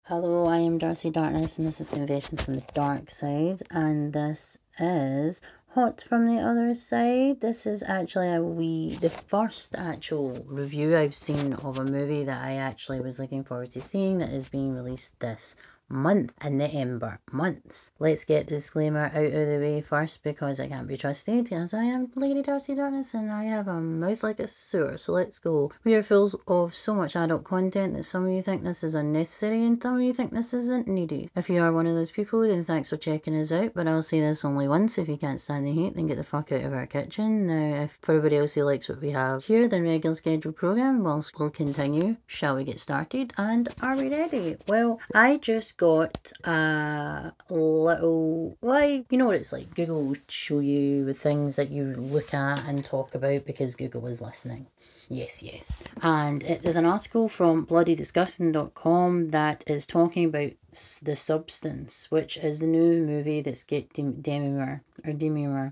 Hello, I am Darcy Darkness, and this is Confessions from the Dark Side, and this is Hawtt from the Other Side. This is actually the first actual review I've seen of a movie that I actually was looking forward to seeing that is being released this month in the Ember months. Let's get the disclaimer out of the way first because I can't be trusted, as I am Lady Darcy Darkness and I have a mouth like a sewer. So let's go. We are full of so much adult content that some of you think this is unnecessary and some of you think this isn't needy. If you are one of those people, then thanks for checking us out, but I'll say this only once: if you can't stand the hate, then get the fuck out of our kitchen. Now, if for everybody else who likes what we have here, the regular scheduled programme, we'll continue. Shall we get started? And are we ready? Well, I just got a little, well, you know what it's like. Google will show you the things that you look at and talk about because Google is listening. Yes. And it is an article from bloodydisgusting.com that is talking about The Substance, which is the new movie that's get Demi Moore.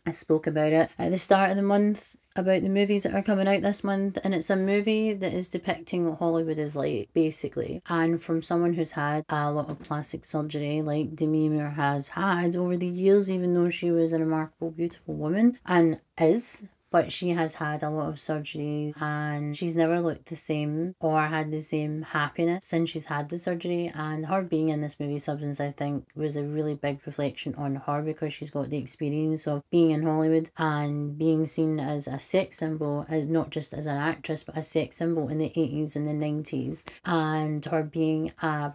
I spoke about it at the start of the month, about the movies that are coming out this month, and it's a movie that is depicting what Hollywood is like, basically. And from someone who's had a lot of plastic surgery, like Demi Moore has had over the years, even though she was a remarkable, beautiful woman, and is. But she has had a lot of surgery and she's never looked the same or had the same happiness since she's had the surgery. And her being in this movie Substance, I think, was a really big reflection on her because she's got the experience of being in Hollywood and being seen as a sex symbol, as not just as an actress, but a sex symbol in the 80s and the 90s. And her being a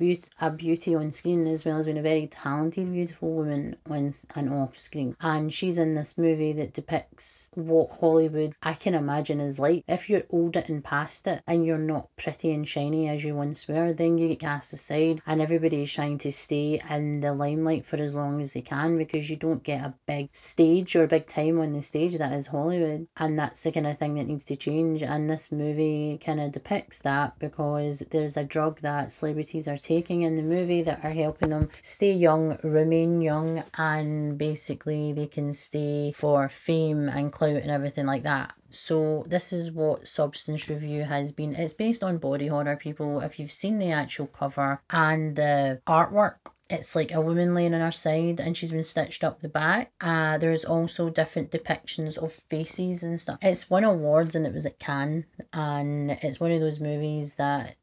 beauty on screen as well as being a very talented, beautiful woman on and off screen. And she's in this movie that depicts what Hollywood, I can imagine, is like. If you're older and past it and you're not pretty and shiny as you once were, then you get cast aside and everybody is trying to stay in the limelight for as long as they can because you don't get a big stage or a big time on the stage that is Hollywood. And that's the kind of thing that needs to change, and this movie kind of depicts that because there's a drug that celebrities are taking in the movie that are helping them stay young, remain young, and basically they can stay for fame and clout and everything like that. So this is what Substance review has been. It's based on body horror, people. If you've seen the actual cover and the artwork, it's like a woman laying on her side and she's been stitched up the back. There's also different depictions of faces and stuff. It's won awards and it was at Cannes, and it's one of those movies that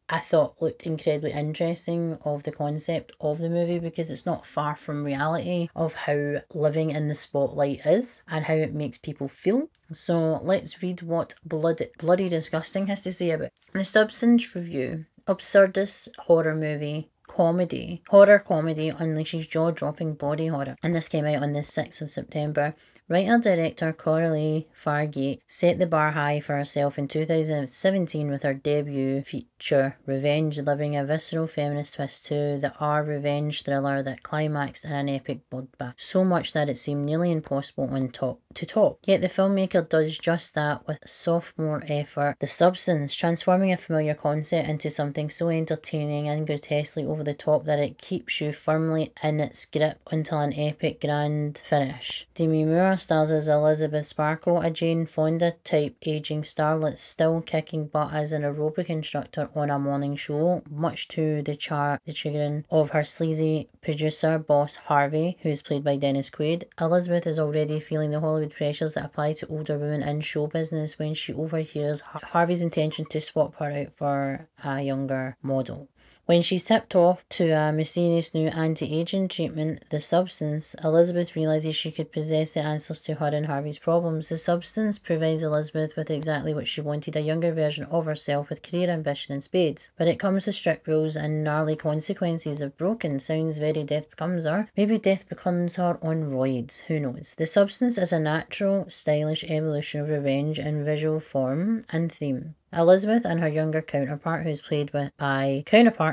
I thought looked incredibly interesting of the concept of the movie because it's not far from reality of how living in the spotlight is and how it makes people feel. So let's read what Bloody Disgusting has to say about it. The Substance review: absurdist horror comedy unleashes jaw-dropping body horror. And this came out on the 6th of September. Writer-director Coralie Fargate set the bar high for herself in 2017 with her debut feature Revenge, delivering a visceral feminist twist to the revenge thriller that climaxed in an epic bloodbath, so much that it seemed nearly impossible to top. Yet the filmmaker does just that with sophomore effort. The Substance, transforming a familiar concept into something so entertaining and grotesquely over the top that it keeps you firmly in its grip until an epic grand finish. Demi Moore stars as Elizabeth Sparkle, a Jane Fonda type aging starlet still kicking butt as an aerobic instructor on a morning show, much to the chagrin of her sleazy producer boss Harvey, who is played by Dennis Quaid. Elizabeth is already feeling the Hollywood pressures that apply to older women in show business when she overhears Harvey's intention to swap her out for a younger model. When she's tipped off to a mysterious new anti-aging treatment, The Substance, Elizabeth realises she could possess the answers to her and Harvey's problems. The Substance provides Elizabeth with exactly what she wanted: a younger version of herself with career ambition in spades. But it comes with strict rules and gnarly consequences if broken. Sounds very Death Becomes Her. Maybe Death Becomes Her on roids, who knows. The Substance is a natural, stylish evolution of revenge in visual form and theme. Elizabeth and her younger counterpart, who's played by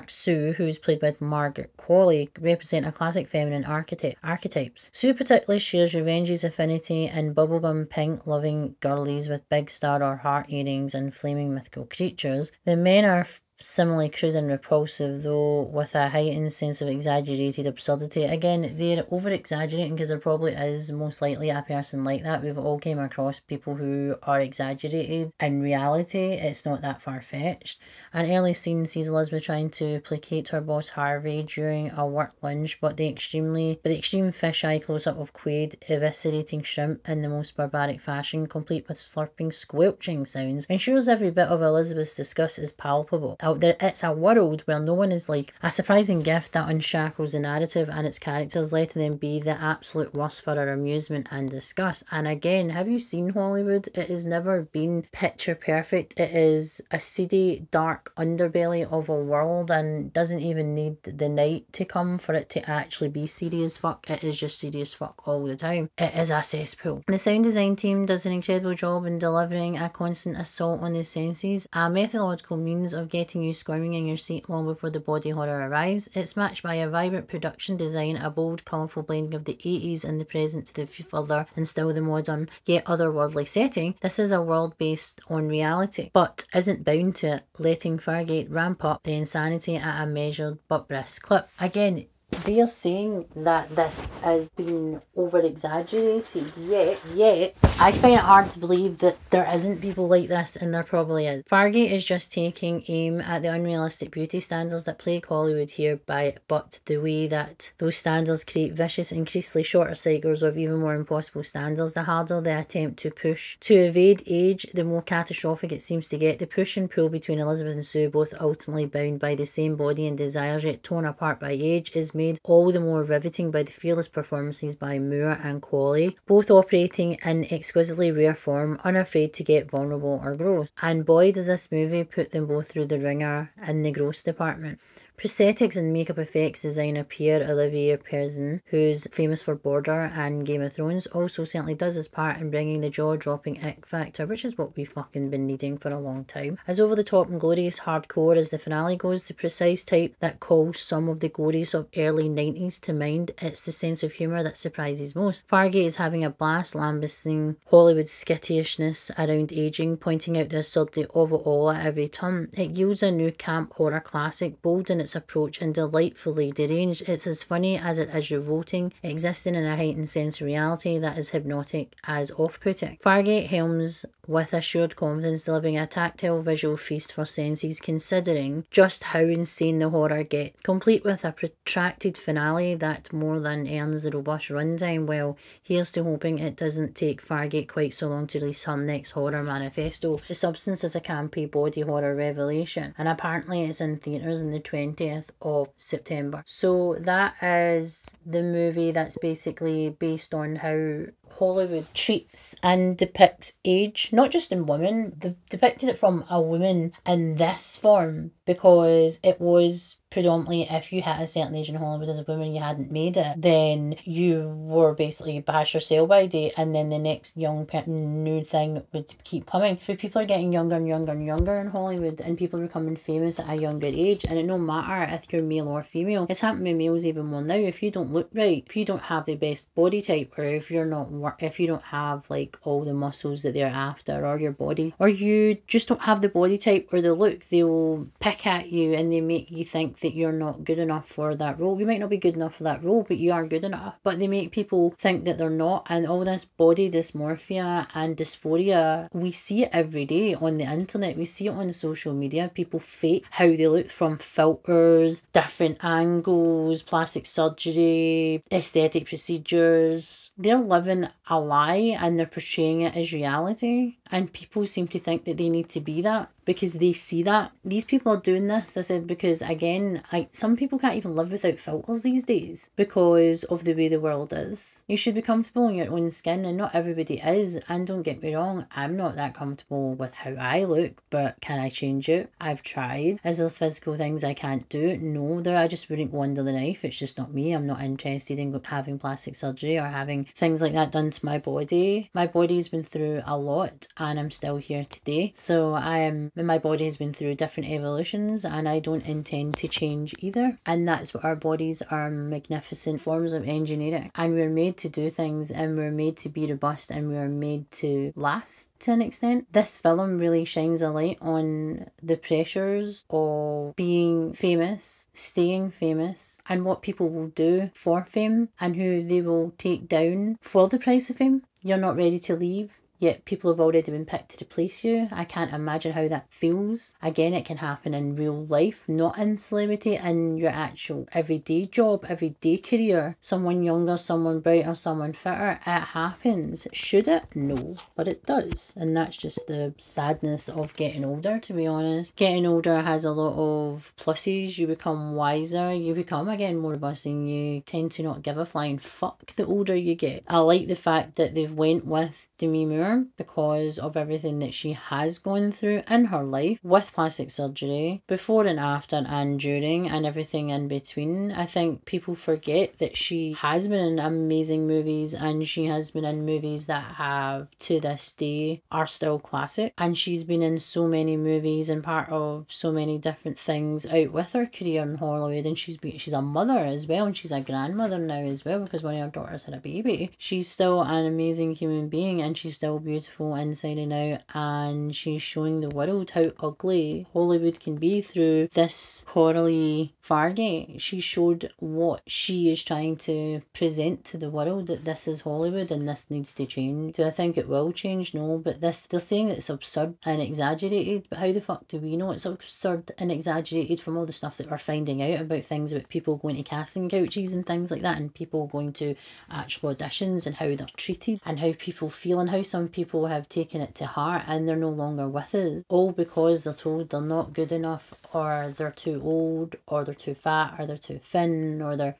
Sue, who's played with Margaret Qualley, represent a classic feminine archetypes. Sue particularly shares revenge's affinity in bubblegum pink loving girlies with big star or heart earrings and flaming mythical creatures. The men are similarly crude and repulsive, though with a heightened sense of exaggerated absurdity. Again, they're over-exaggerating because there probably is most likely a person like that. We've all came across people who are exaggerated. In reality, it's not that far-fetched. An early scene sees Elizabeth trying to placate her boss Harvey during a work lunch, but the extreme fisheye close-up of Quaid eviscerating shrimp in the most barbaric fashion, complete with slurping, squelching sounds, ensures every bit of Elizabeth's disgust is palpable. Out there, it's a world where no one is like a surprising gift that unshackles the narrative and its characters, letting them be the absolute worst for our amusement and disgust. And again, have you seen Hollywood? It has never been picture perfect. It is a seedy, dark underbelly of a world and doesn't even need the night to come for it to actually be seedy as fuck. It is just seedy as fuck all the time. It is a cesspool. The sound design team does an incredible job in delivering a constant assault on the senses, a methodological means of getting you squirming in your seat long before the body horror arrives. It's matched by a vibrant production design, a bold, colourful blending of the 80s and the present to the further and still the modern, yet otherworldly setting. This is a world based on reality, but isn't bound to it, letting Fargate ramp up the insanity at a measured but brisk clip. Again, they are saying that this has been over-exaggerated, yet I find it hard to believe that there isn't people like this, and there probably is. Fargate is just taking aim at the unrealistic beauty standards that plague Hollywood here, but the way that those standards create vicious, increasingly shorter cycles of even more impossible standards. The harder the attempt to push to evade age, the more catastrophic it seems to get. The push and pull between Elizabeth and Sue, both ultimately bound by the same body and desires yet torn apart by age, is made all the more riveting by the fearless performances by Moore and Qualley, both operating in exquisitely rare form, unafraid to get vulnerable or gross. And boy, does this movie put them both through the ringer in the gross department. Prosthetics and makeup effects designer Pierre-Olivier Persin, who's famous for Border and Game of Thrones, also certainly does his part in bringing the jaw-dropping ick factor, which is what we've fucking been needing for a long time. As over the top and glorious hardcore as the finale goes, the precise type that calls some of the glories of early 90s to mind, it's the sense of humour that surprises most. Fargate is having a blast lambasting Hollywood's skittishness around aging, pointing out the absurdity of it all at every turn. It yields a new camp horror classic, bold in its approach and delightfully deranged. It's as funny as it is revolting, existing in a heightened sense of reality that is hypnotic as off-putting. Fargate helms with assured confidence, delivering a tactile visual feast for senses, considering just how insane the horror gets, complete with a protracted finale that more than earns the robust runtime. Well, here's to hoping it doesn't take Fargate quite so long to release her next horror manifesto. The Substance is a campy body horror revelation, and apparently it's in theatres on the 20th of September. So that is the movie that's basically based on how Hollywood treats and depicts age, not just in women. They've depicted it from a woman in this form because it was predominantly if you hit a certain age in Hollywood as a woman, you hadn't made it, then you were basically past your sell-by date, and then the next new thing would keep coming. But people are getting younger and younger and younger in Hollywood, and people are becoming famous at a younger age, and it no matter if you're male or female. It's happening with males even more now. If you don't look right, if you don't have the best body type, or if you don't have like all the muscles that they're after, or your body, or you just don't have the body type or the look, they will pick at you and they make you think that you're not good enough for that role. You might not be good enough for that role, but you are good enough. But they make people think that they're not, and all this body dysmorphia and dysphoria, we see it every day on the internet. We see it on social media. People fake how they look from filters, different angles, plastic surgery, aesthetic procedures. They're living a lie and they're portraying it as reality, and people seem to think that they need to be that because they see that. These people are doing this, I said, because again, some people can't even live without filters these days because of the way the world is. You should be comfortable in your own skin, and not everybody is. And don't get me wrong, I'm not that comfortable with how I look, but can I change it? I've tried. Is there physical things I can't do? No, I just wouldn't go under the knife. It's just not me. I'm not interested in having plastic surgery or having things like that done to my body. My body's been through a lot and I'm still here today. So I am my body has been through different evolutions, and I don't intend to change either. And that's what our bodies are, magnificent forms of engineering. And we're made to do things, and we're made to be robust, and we're made to last to an extent. This film really shines a light on the pressures of being famous, staying famous, and what people will do for fame and who they will take down for the price of fame. You're not ready to leave, yet people have already been picked to replace you. I can't imagine how that feels. Again, it can happen in real life, not in celebrity, in your actual everyday job, everyday career. Someone younger, someone brighter, someone fitter. It happens. Should it? No, but it does. And that's just the sadness of getting older, to be honest. Getting older has a lot of pluses. You become wiser. You become, again, more robust, and you tend to not give a flying fuck the older you get. I like the fact that they've went with Demi Moore because of everything that she has gone through in her life with plastic surgery, before and after and during and everything in between. I think people forget that she has been in amazing movies, and she has been in movies that have to this day are still classic, and she's been in so many movies and part of so many different things out with her career in Hollywood. And she's a mother as well, and she's a grandmother now as well because one of her daughters had a baby. She's still an amazing human being, and she's still beautiful inside and out, and she's showing the world how ugly Hollywood can be through this Coralie Fargate. She showed what she is trying to present to the world, that this is Hollywood and this needs to change. Do I think it will change? No, but they're saying that it's absurd and exaggerated, but how the fuck do we know it's absurd and exaggerated from all the stuff that we're finding out about things, about people going to casting couches and things like that, and people going to actual auditions and how they're treated and how people feel, and how some people have taken it to heart and they're no longer with us, all because they're told they're not good enough, or they're too old, or they're too fat, or they're too thin, or they're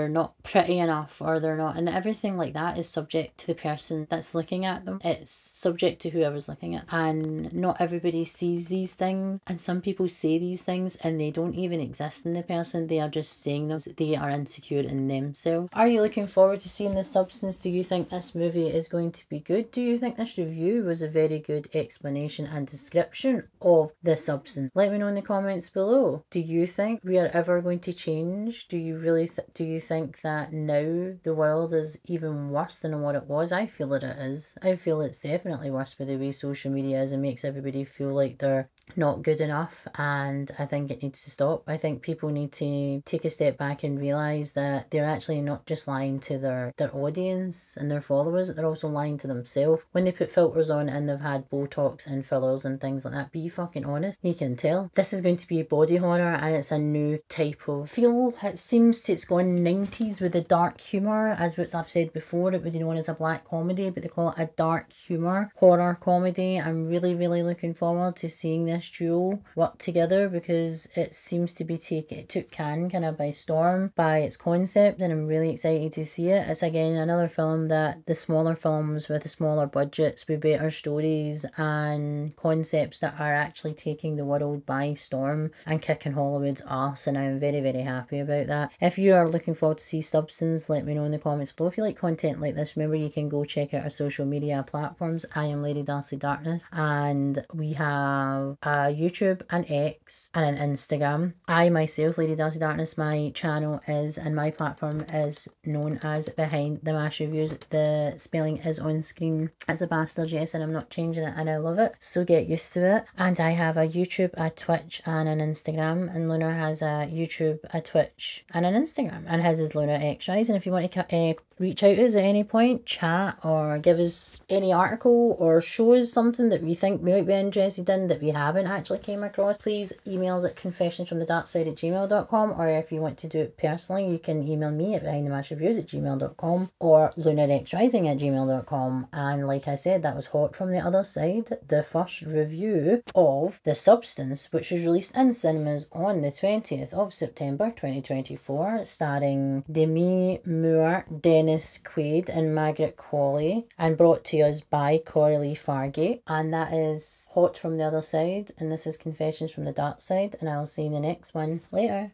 not pretty enough, or they're not, and everything like that is subject to the person that's looking at them. It's subject to whoever's looking at, and not everybody sees these things, and some people say these things and they don't even exist in the person, they are just saying them. They are insecure in themselves. Are you looking forward to seeing The Substance? Do you think this movie is going to be good? Do you think this review was a very good explanation and description of The Substance? Let me know in the comments below. Do you think we are ever going to change? Do you really do you think that now the world is even worse than what it was? I feel that it is. I feel it's definitely worse by the way social media is, and makes everybody feel like they're not good enough, and I think it needs to stop. I think people need to take a step back and realise that they're actually not just lying to their audience and their followers, they're also lying to themselves when they put filters on and they've had Botox and fillers and things like that. Be fucking honest. You can tell. This is going to be a body horror, and it's a new type of feel. It seems it's gone 90s with the dark humour, as what I've said before. It would be known as a black comedy, but they call it a dark humour horror comedy. I'm really looking forward to seeing this duo work together, because it seems to be it took Cannes kind of by storm by its concept, and I'm really excited to see it. It's again another film that the smaller films with the smaller budgets with better stories and concepts that are actually taking the world by storm and kicking Hollywood's arse, and I'm very happy about that. If you are looking forward to see Substance, let me know in the comments below. If you like content like this, remember you can go check out our social media platforms. I am Lady Darkside Darkness, and we have a YouTube, an X, and an Instagram. I myself, Lady Darkside Darkness, my channel is, and my platform is known as Behind the Mash Reviews. The spelling is on screen. It's a bastard, yes, and I'm not changing it, and I love it, so get used to it. And I have a YouTube, a Twitch, and an Instagram, and Lunar has a YouTube, a Twitch, and an Instagram, and his is Lunar X-Rise. And if you want to reach out to us at any point, chat, or give us any article, or show us something that we think we might be interested in that we haven't actually came across, please email us at confessionsfromthedarkside@gmail.com, or if you want to do it personally, you can email me at behindthemashReviews@gmail.com or lunarxrising@gmail.com. And like I said, that was Hawtt from the Other Side, the first review of The Substance, which was released in cinemas on the 20th of September 2024, starring Demi Moore, Dennis Quaid and Margaret Qualley, and brought to us by Coralie Fargate. And that is Hawtt from the Other Side, and this is Confessions from the Dark Side, and I'll see you in the next one. Later.